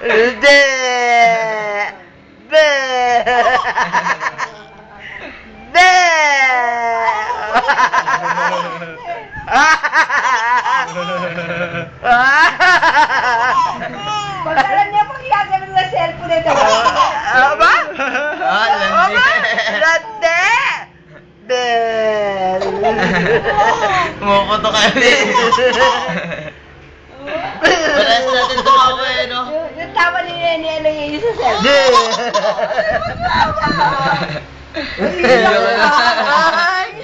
Hindi! Be! Be! Pag alam niya pag gagawin ng cellphone na ito. Aba? Landi. Landi! Be! Kumukuto kayo eh. Pares natin tumawa eh, no? Yung tama ni Nene, ano yung sa cellphone? Be!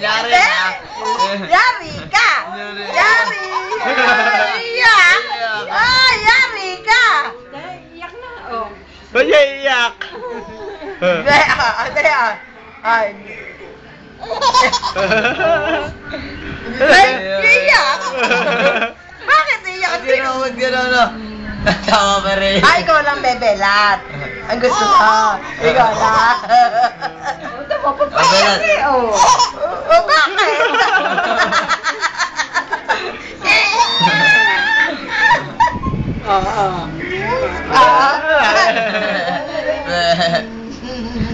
Yari na. Yari ka! Yari! Iyak! Ah, yari ka! Iyak na, oh. Ba't niya iyak? Hindi, hindi ah. Ay. Ay, iyak! Bakit iyak? Huwag gano'n, huwag gano'n, no? Tama pa rin. Ay, ikaw lang bebelat. Ang gusto ko. Ikaw lang. Ito mo, pagpayak eh, oh. O, bakit? Oo.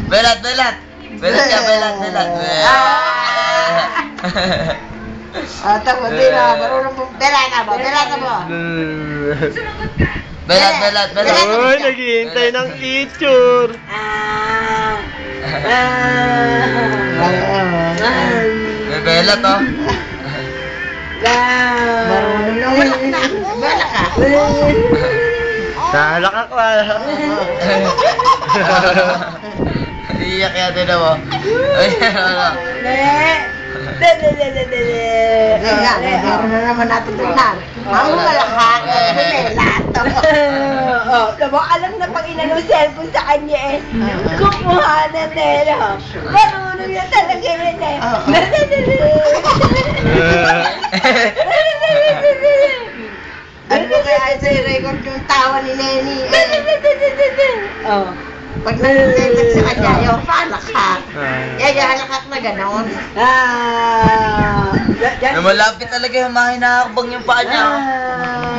Belat, belat. Belat ka, belat, belat. Tapos din ah, marunong mo. Belata mo, belata mo. Belat, belat, belat. Uy, naghihintay ng picture. May belat, oh. Marunong na wala na. Wala ka. Nalakak ka. Iyak yata na mo. Ay, ano. Meron na naman natin tingnan. Ang malakak, bebelat. Oh, tamo, alam na pag inanong cellphone sa kanya eh. Kumuha na nila. Marunong yan talaga yun eh. Ano mo kaya sa record yung tawa ni Lenny? Oh. Pag nag-record sa kanya, yung palakak. Halakak na ganon. Ah. Malapit talaga yung mahinahabang yung paa niya. oh. Ah.